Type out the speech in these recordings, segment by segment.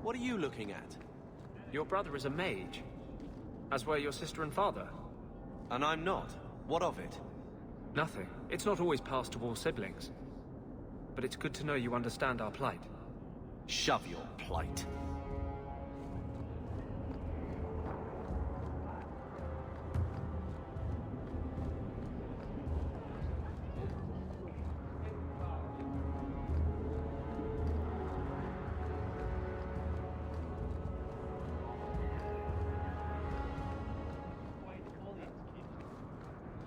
What are you looking at? Your brother is a mage, as were your sister and father. And I'm not. What of it? Nothing. It's not always passed to all siblings. But it's good to know you understand our plight. Shove your plight.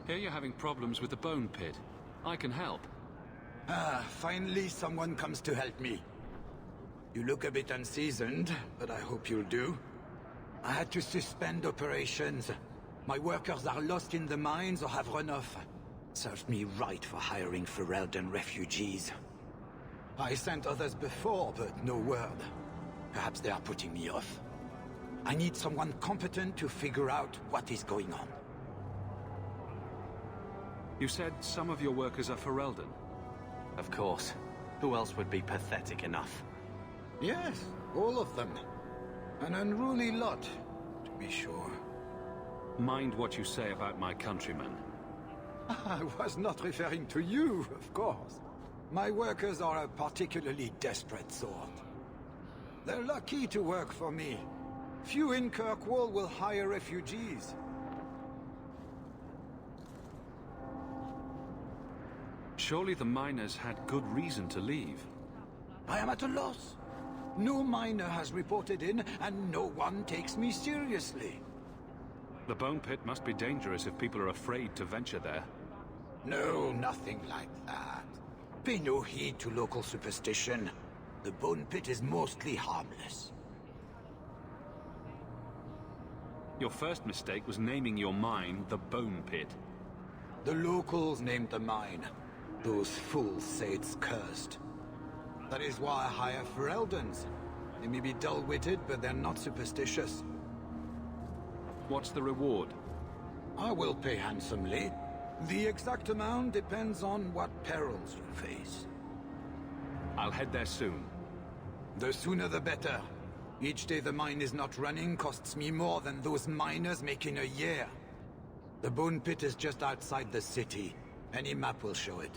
Here you're having problems with the bone pit. I can help. Ah, finally someone comes to help me. You look a bit unseasoned, but I hope you'll do. I had to suspend operations. My workers are lost in the mines or have run off. Served me right for hiring Ferelden refugees. I sent others before, but no word. Perhaps they are putting me off. I need someone competent to figure out what is going on. You said some of your workers are Ferelden. Of course. Who else would be pathetic enough? Yes, all of them. An unruly lot, to be sure. Mind what you say about my countrymen. I was not referring to you, of course. My workers are a particularly desperate sort. They're lucky to work for me. Few in Kirkwall will hire refugees. Surely the miners had good reason to leave. I am at a loss. No miner has reported in, and no one takes me seriously. The bone pit must be dangerous if people are afraid to venture there. No, nothing like that. Pay no heed to local superstition. The bone pit is mostly harmless. Your first mistake was naming your mine the Bone Pit. The locals named the mine. Those fools say it's cursed. That is why I hire Fereldens. They may be dull-witted, but they're not superstitious. What's the reward? I will pay handsomely. The exact amount depends on what perils you face. I'll head there soon. The sooner the better. Each day the mine is not running costs me more than those miners make in a year. The Bone Pit is just outside the city. Any map will show it.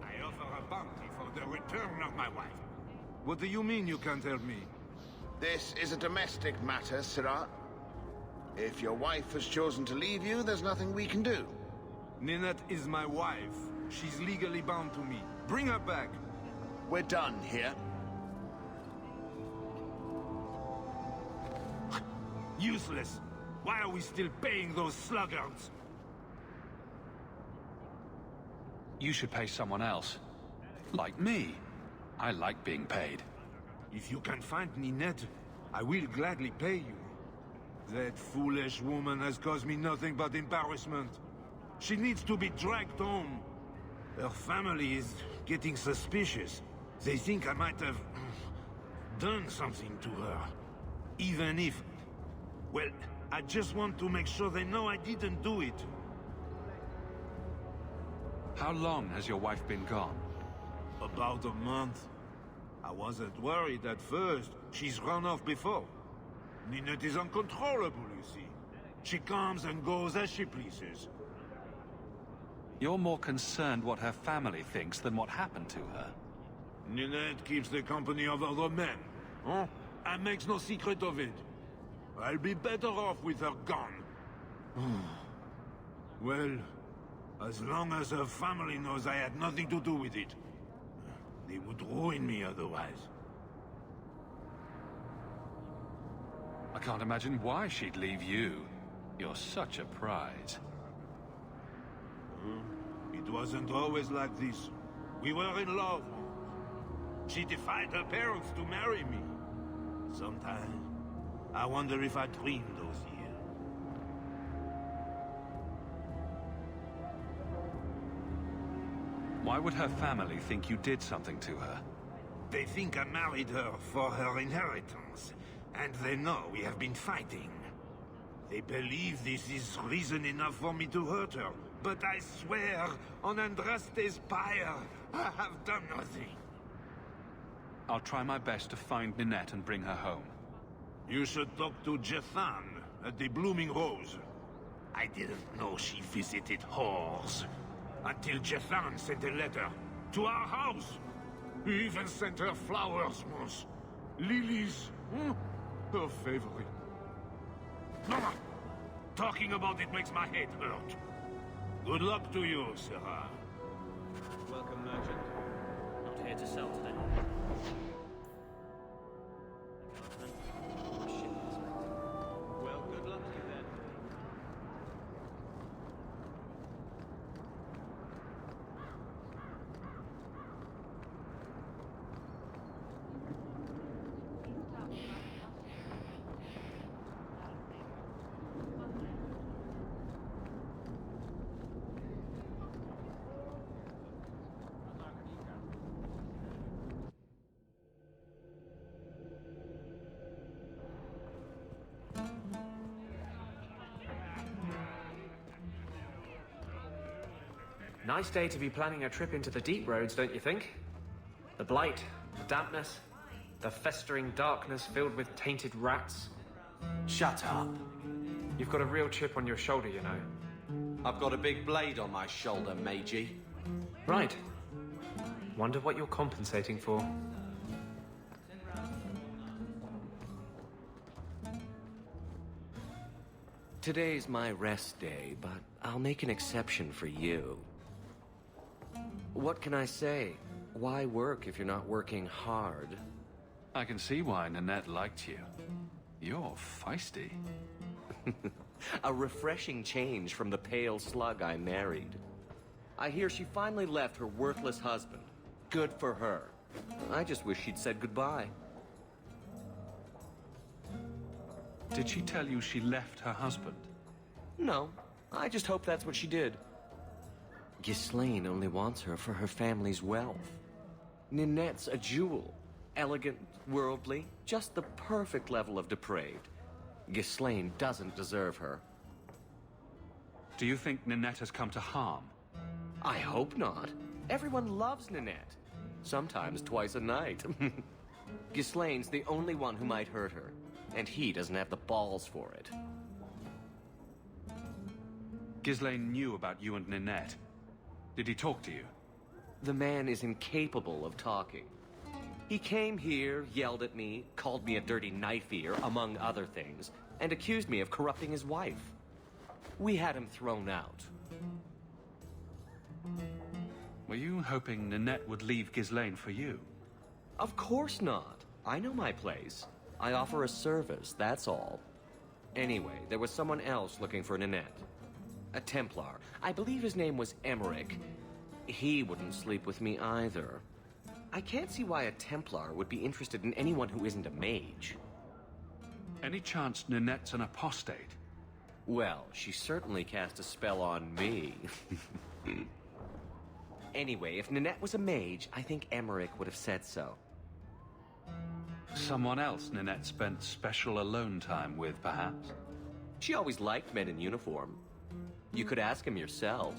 I offer a bounty for the return of my wife. What do you mean you can't help me? This is a domestic matter, Sirrah. If your wife has chosen to leave you, there's nothing we can do. Ninette is my wife. She's legally bound to me. Bring her back. We're done here. Useless. Why are we still paying those sluggards? You should pay someone else. Like me. I like being paid. If you can find Ninette, I will gladly pay you. That foolish woman has caused me nothing but embarrassment. She needs to be dragged home. Her family is getting suspicious. They think I might have done something to her. Even if... Well, I just want to make sure they know I didn't do it. How long has your wife been gone? About a month. I wasn't worried at first. She's run off before. Ninette is uncontrollable, you see. She comes and goes as she pleases. You're more concerned what her family thinks than what happened to her. Ninette keeps the company of other men, huh? And makes no secret of it. I'll be better off with her gone. Well, as long as her family knows I had nothing to do with it. They would ruin me otherwise. I can't imagine why she'd leave you. You're such a prize. It wasn't always like this. We were in love. She defied her parents to marry me. Sometimes, I wonder if I dreamed those years. Why would her family think you did something to her? They think I married her for her inheritance. And they know we have been fighting. They believe this is reason enough for me to hurt her. But I swear, on Andraste's pyre, I have done nothing. I'll try my best to find Ninette and bring her home. You should talk to Jethan at the Blooming Rose. I didn't know she visited whores. Until Jethan sent a letter to our house. He even sent her flowers, Mons. Lilies. Her favorite. Mama! Talking about it makes my head hurt. Good luck to you, Sarah. Welcome, merchant. Not here to sell today. Well, good luck to you then. Nice day to be planning a trip into the deep roads, don't you think? The blight, the dampness, the festering darkness filled with tainted rats. Shut up. You've got a real chip on your shoulder, you know. I've got a big blade on my shoulder, Meiji. Right. Wonder what you're compensating for. Today's my rest day, but I'll make an exception for you. What can I say? Why work if you're not working hard? I can see why Ninette liked you. You're feisty. A refreshing change from the pale slug I married. I hear she finally left her worthless husband. Good for her. I just wish she'd said goodbye. Did she tell you she left her husband? No, I just hope that's what she did. Ghislaine only wants her for her family's wealth. Ninette's a jewel. Elegant, worldly, just the perfect level of depraved. Ghislaine doesn't deserve her. Do you think Ninette has come to harm? I hope not. Everyone loves Ninette. Sometimes twice a night. Ghislaine's the only one who might hurt her, and he doesn't have the balls for it. Ghislaine knew about you and Ninette. Did he talk to you? The man is incapable of talking. He came here, yelled at me, called me a dirty knife-ear, among other things, and accused me of corrupting his wife. We had him thrown out. Were you hoping Ninette would leave Ghislaine for you? Of course not. I know my place. I offer a service, that's all. Anyway, there was someone else looking for Ninette. A Templar. I believe his name was Emmerich. He wouldn't sleep with me either. I can't see why a Templar would be interested in anyone who isn't a mage. Any chance Ninette's an apostate? Well, she certainly cast a spell on me. Anyway, if Ninette was a mage, I think Emmerich would have said so. Someone else Ninette spent special alone time with, perhaps? She always liked men in uniform. You could ask him yourself.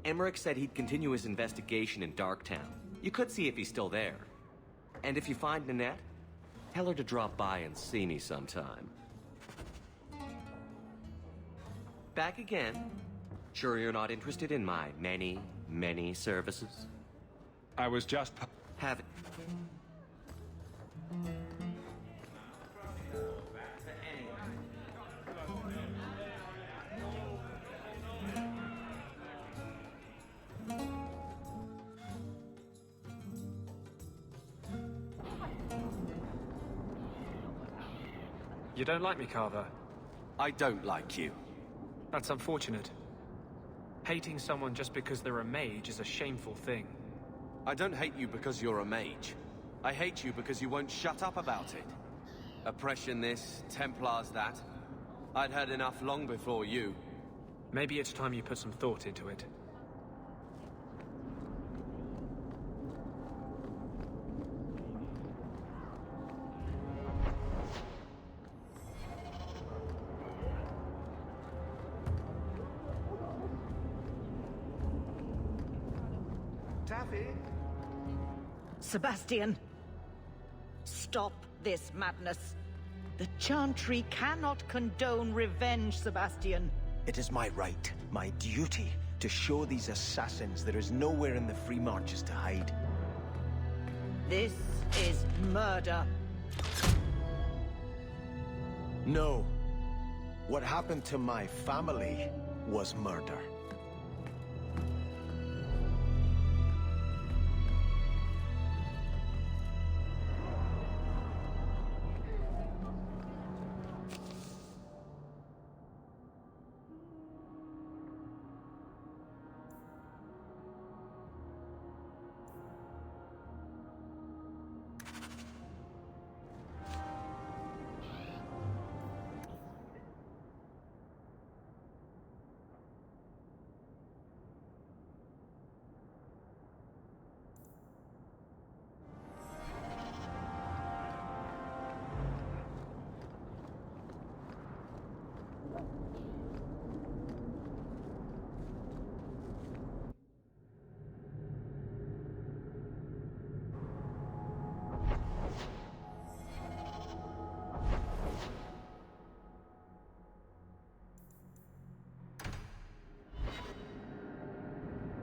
Emmerich said he'd continue his investigation in Darktown. You could see if he's still there. And if you find Ninette, tell her to drop by and see me sometime. Back again? Sure you're not interested in my many, many services? I was just... Have it. You don't like me, Carver? I don't like you. That's unfortunate. Hating someone just because they're a mage is a shameful thing. I don't hate you because you're a mage. I hate you because you won't shut up about it. Oppression this, Templars that. I'd had enough long before you. Maybe it's time you put some thought into it. Sebastian! Stop this madness. The Chantry cannot condone revenge, Sebastian. It is my right, my duty, to show these assassins there is nowhere in the Free Marches to hide. This is murder. No. What happened to my family was murder.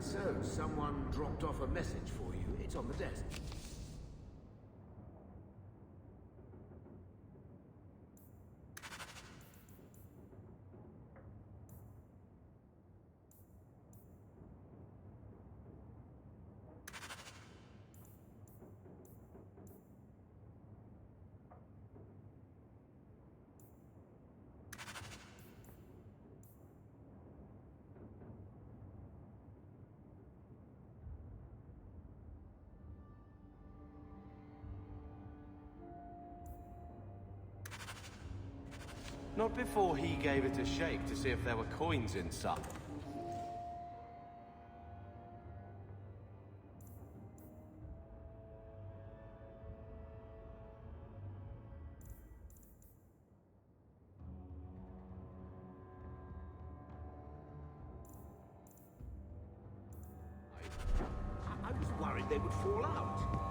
So, someone dropped off a message for you. It's on the desk. Not before he gave it a shake to see if there were coins inside. I was worried they would fall out.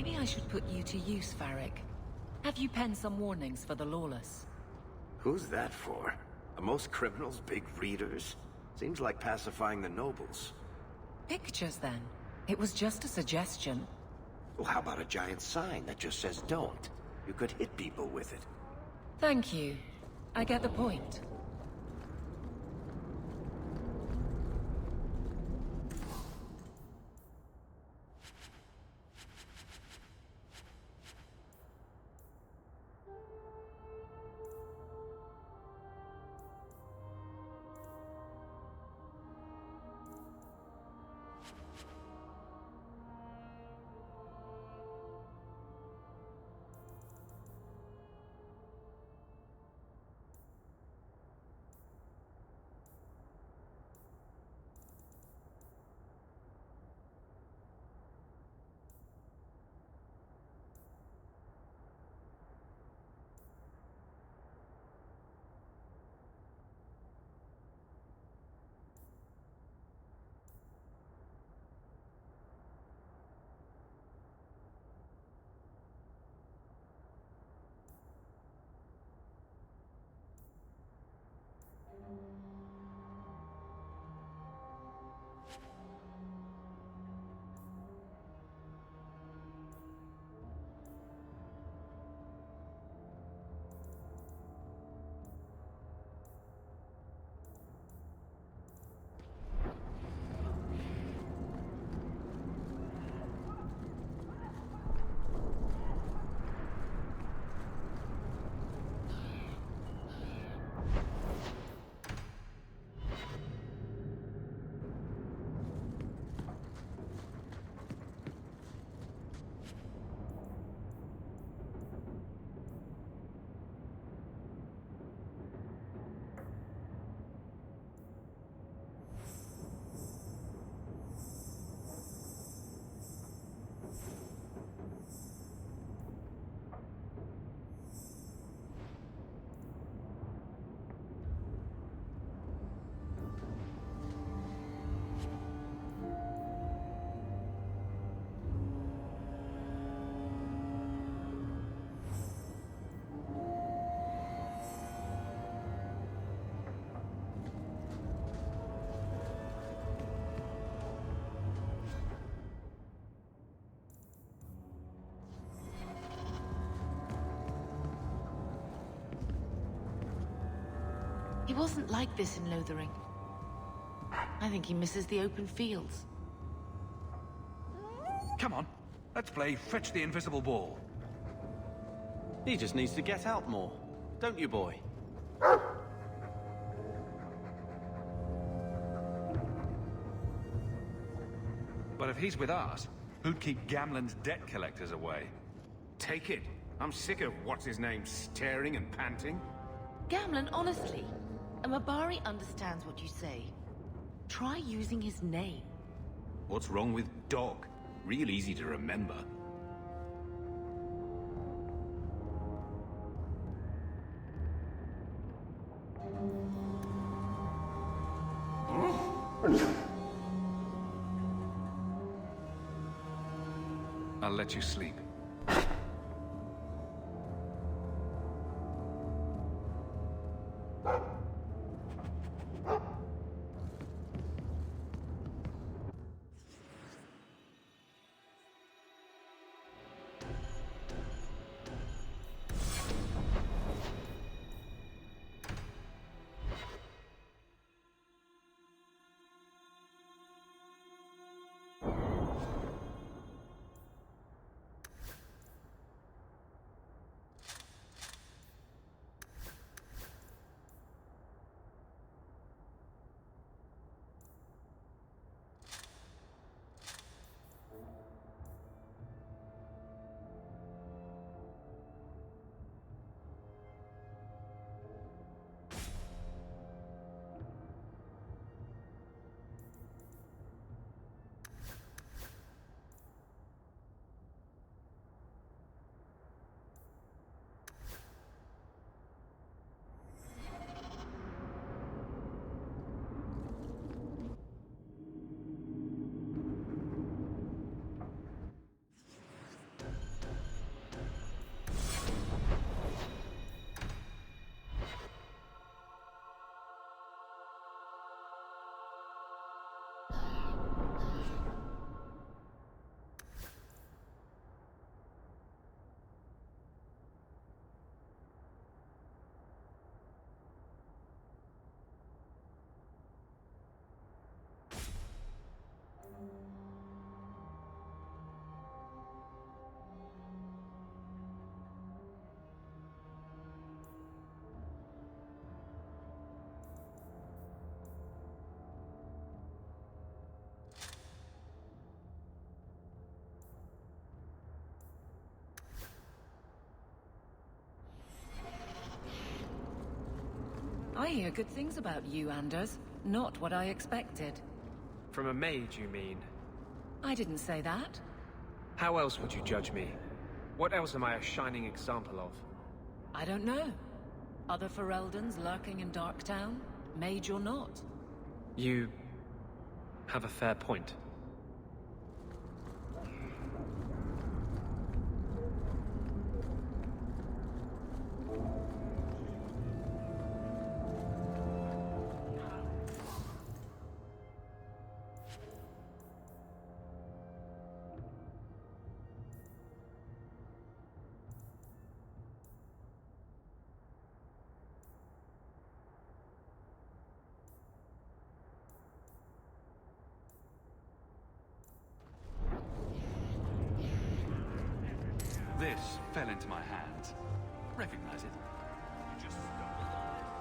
Maybe I should put you to use, Varric. Have you penned some warnings for the lawless? Who's that for? Are most criminals big readers? Seems like pacifying the nobles. Pictures, then. It was just a suggestion. Well, how about a giant sign that just says don't? You could hit people with it. Thank you. I get the point. He wasn't like this in Lothering. I think he misses the open fields. Come on, let's play Fetch the Invisible Ball. He just needs to get out more. Don't you, boy? But if he's with us, who'd keep Gamlen's debt collectors away? Take it. I'm sick of what's-his-name staring and panting. Gamlen, honestly, a Mabari understands what you say. Try using his name. What's wrong with Dog? Real easy to remember. I'll let you sleep. I hear good things about you, Anders. Not what I expected. From a mage, you mean? I didn't say that. How else would you judge me? What else am I a shining example of? I don't know. Other Fereldans lurking in Darktown? Mage or not? You have a fair point. This fell into my hands. Recognize it? You just stumbled on it.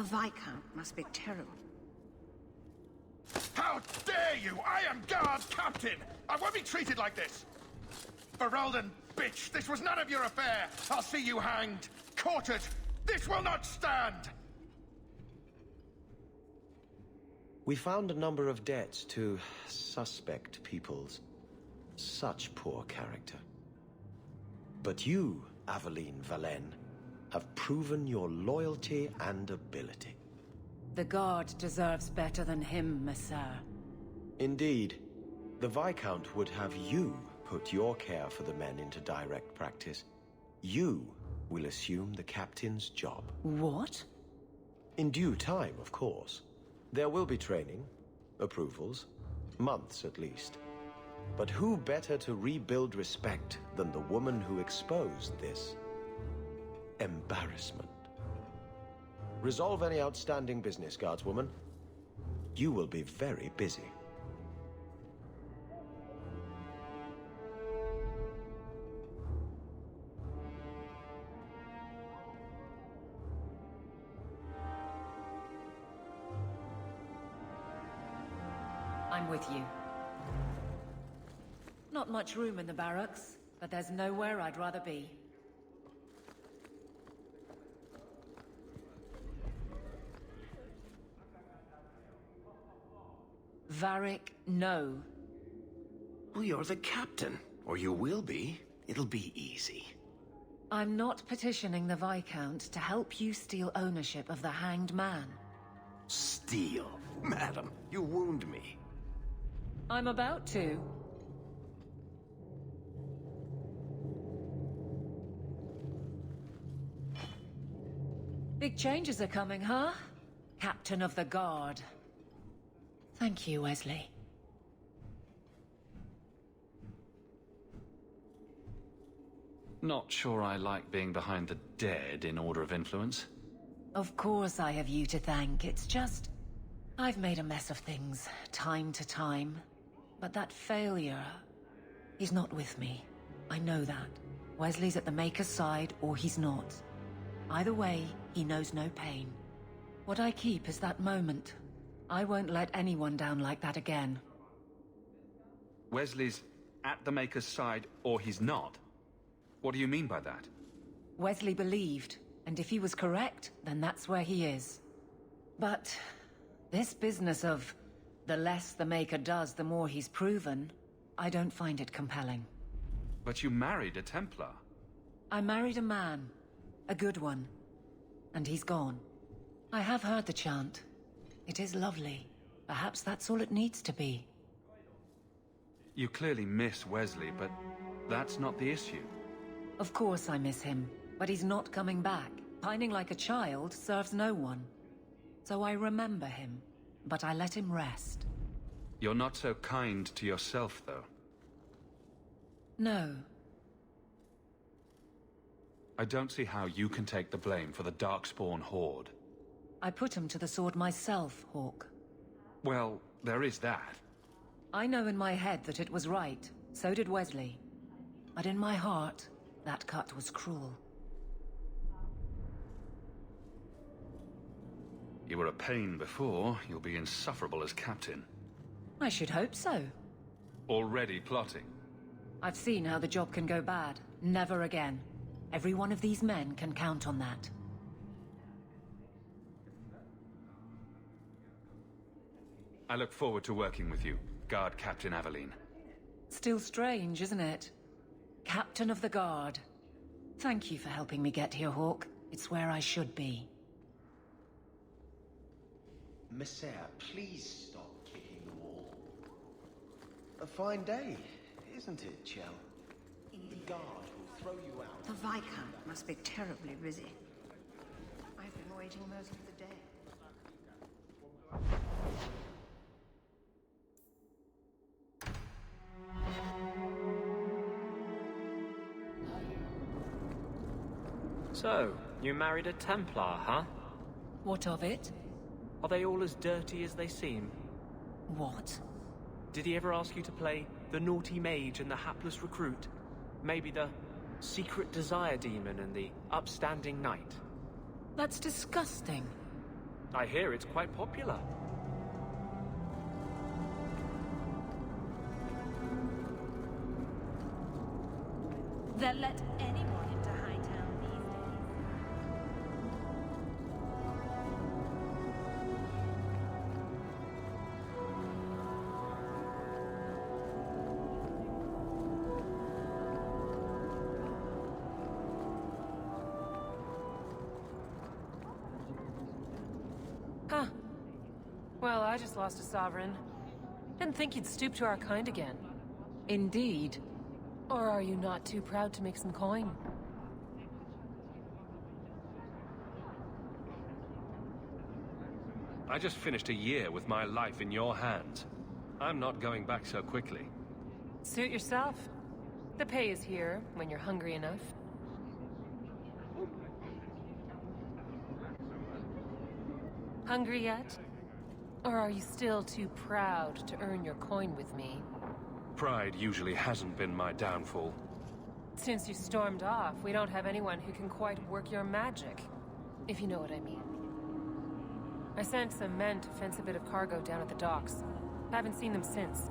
The Viscount must be terrible. How dare you! I am guard captain! I won't be treated like this! Ferelden, bitch, this was none of your affair! I'll see you hanged! Quartered! This will not stand! We found a number of debts to suspect peoples. Such poor character. But you, Aveline Valen, have proven your loyalty and ability. The Guard deserves better than him, Messere. Indeed. The Viscount would have you put your care for the men into direct practice. You will assume the captain's job. What? In due time, of course. There will be training, approvals, months at least. But who better to rebuild respect than the woman who exposed this embarrassment? Resolve any outstanding business, guardswoman. You will be very busy. I'm with you. Not much room in the barracks, but there's nowhere I'd rather be. Varric, no. Well, you're the captain. Or you will be. It'll be easy. I'm not petitioning the Viscount to help you steal ownership of the Hanged Man. Steal? Madam, you wound me. I'm about to. Big changes are coming, huh? Captain of the Guard. Thank you, Wesley. Not sure I like being behind the dead in order of influence. Of course I have you to thank. It's just... I've made a mess of things, time to time. But that failure... He's not with me. I know that. Wesley's at the Maker's side, or he's not. Either way, he knows no pain. What I keep is that moment. I won't let anyone down like that again. Wesley's at the Maker's side, or he's not? What do you mean by that? Wesley believed, and if he was correct, then that's where he is. But this business of the less the Maker does, the more he's proven, I don't find it compelling. But you married a Templar. I married a man. A good one. And he's gone. I have heard the chant. It is lovely. Perhaps that's all it needs to be. You clearly miss Wesley, but that's not the issue. Of course I miss him, but he's not coming back. Pining like a child serves no one. So I remember him, but I let him rest. You're not so kind to yourself, though. No. I don't see how you can take the blame for the Darkspawn Horde. I put him to the sword myself, Hawke. Well, there is that. I know in my head that it was right. So did Wesley. But in my heart, that cut was cruel. You were a pain before. You'll be insufferable as captain. I should hope so. Already plotting. I've seen how the job can go bad. Never again. Every one of these men can count on that. I look forward to working with you, Guard Captain Aveline. Still strange, isn't it? Captain of the Guard. Thank you for helping me get here, Hawke. It's where I should be. Messere, please stop kicking the wall. A fine day, isn't it, Chell? The guard will throw you out. The Viscount must be terribly busy. I've been waiting most of the day. So, you married a Templar, huh? What of it? Are they all as dirty as they seem? What? Did he ever ask you to play the naughty mage and the hapless recruit? Maybe the secret desire demon and the upstanding knight? That's disgusting. I hear it's quite popular. They'll let anyone into Hightown these days. Huh. Well, I just lost a sovereign. Didn't think you'd stoop to our kind again. Indeed. Or are you not too proud to make some coin? I just finished a year with my life in your hands. I'm not going back so quickly. Suit yourself. The pay is here, when you're hungry enough. Hungry yet? Or are you still too proud to earn your coin with me? Pride usually hasn't been my downfall. Since you stormed off, we don't have anyone who can quite work your magic, if you know what I mean. I sent some men to fence a bit of cargo down at the docks. Haven't seen them since.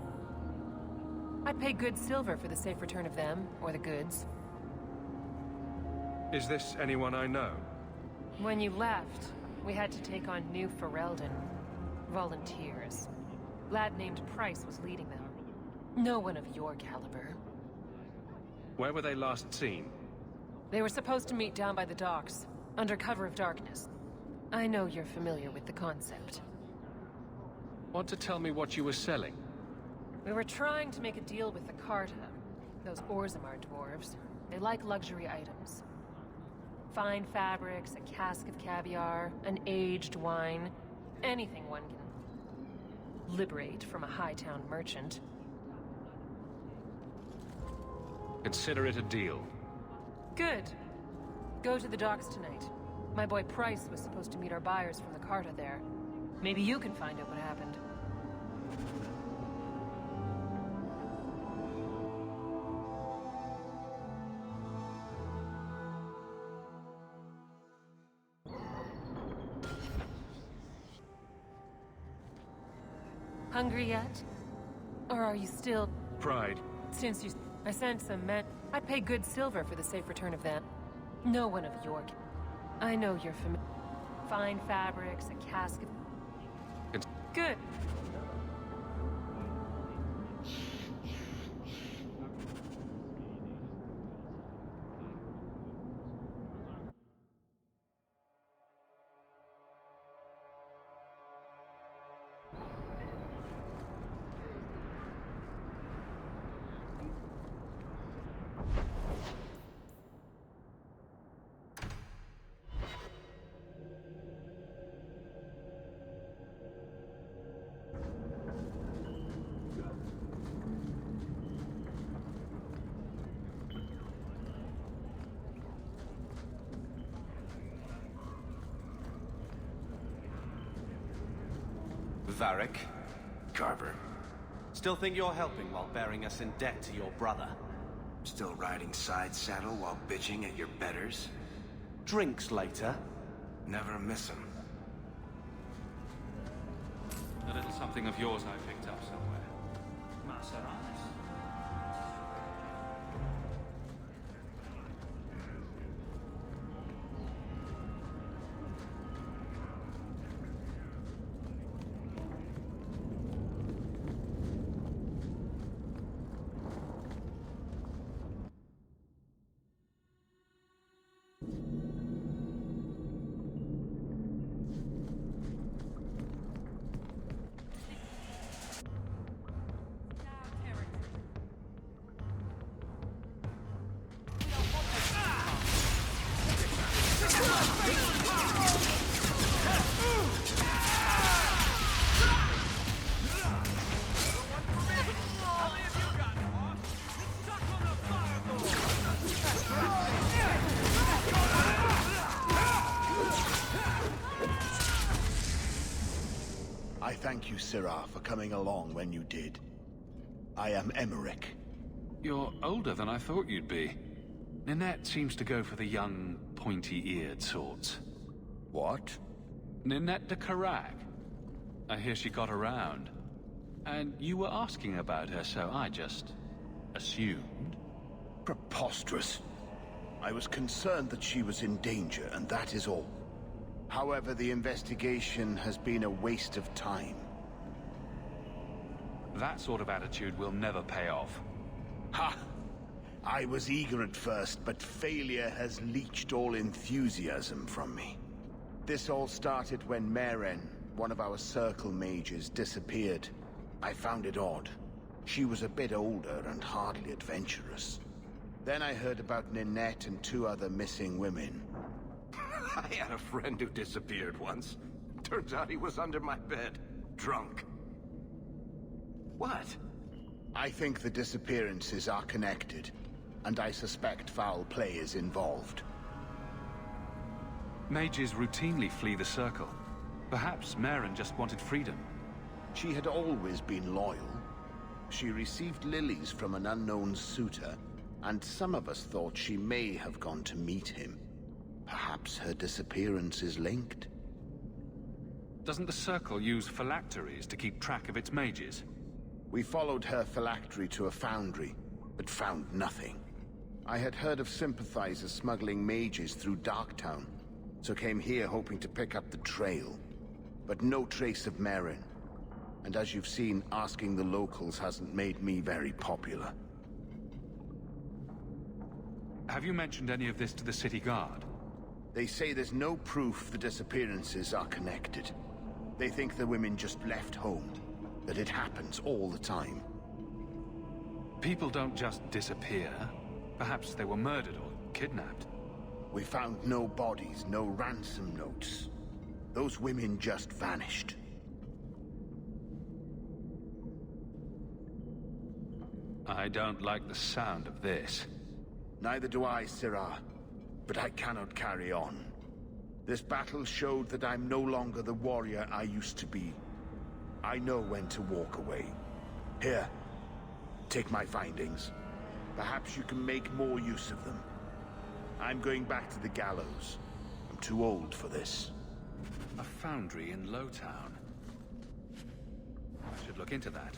I'd pay good silver for the safe return of them, or the goods. Is this anyone I know? When you left, we had to take on New Ferelden. Volunteers. Lad named Price was leading them. No one of your caliber. Where were they last seen? They were supposed to meet down by the docks, under cover of darkness. I know you're familiar with the concept. Want to tell me what you were selling? We were trying to make a deal with the Carta. Those Orzammar dwarves. They like luxury items. Fine fabrics, a cask of caviar, an aged wine. Anything one can liberate from a Hightown merchant. Consider it a deal. Good. Go to the docks tonight. My boy Price was supposed to meet our buyers from the Carta there. Maybe you can find out what happened. Hungry yet? Or are you still... Pride. Since you... I sent some men... I'd pay good silver for the safe return of them. No one of your... I know you're familiar. Fine fabrics, a cask of... Good. Varric. Carver. Still think you're helping while bearing us in debt to your brother? Still riding side saddle while bitching at your betters? Drinks later? Never miss 'em. A little something of yours I picked up somewhere. Maceras. I thank you, Sirah, for coming along when you did. I am Emmerich. You're older than I thought you'd be. Ninette seems to go for the young, pointy-eared sorts. What? Ninette de Karak. I hear she got around. And you were asking about her, so I just assumed. Preposterous. I was concerned that she was in danger, and that is all. However, the investigation has been a waste of time. That sort of attitude will never pay off. Ha! I was eager at first, but failure has leached all enthusiasm from me. This all started when Meren, one of our Circle mages, disappeared. I found it odd. She was a bit older and hardly adventurous. Then I heard about Ninette and 2 other missing women. I had a friend who disappeared once. Turns out he was under my bed, drunk. What? I think the disappearances are connected, and I suspect foul play is involved. Mages routinely flee the Circle. Perhaps Meren just wanted freedom. She had always been loyal. She received lilies from an unknown suitor, and some of us thought she may have gone to meet him. Perhaps her disappearance is linked. Doesn't the Circle use phylacteries to keep track of its mages? We followed her phylactery to a foundry, but found nothing. I had heard of sympathizers smuggling mages through Darktown, so came here hoping to pick up the trail. But no trace of Meren. And as you've seen, asking the locals hasn't made me very popular. Have you mentioned any of this to the City Guard? They say there's no proof the disappearances are connected. They think the women just left home, that it happens all the time. People don't just disappear. Perhaps they were murdered or kidnapped. We found no bodies, no ransom notes. Those women just vanished. I don't like the sound of this. Neither do I, Sirah. But I cannot carry on. This battle showed that I'm no longer the warrior I used to be. I know when to walk away. Here, take my findings. Perhaps you can make more use of them. I'm going back to the gallows. I'm too old for this. A foundry in Lowtown. I should look into that.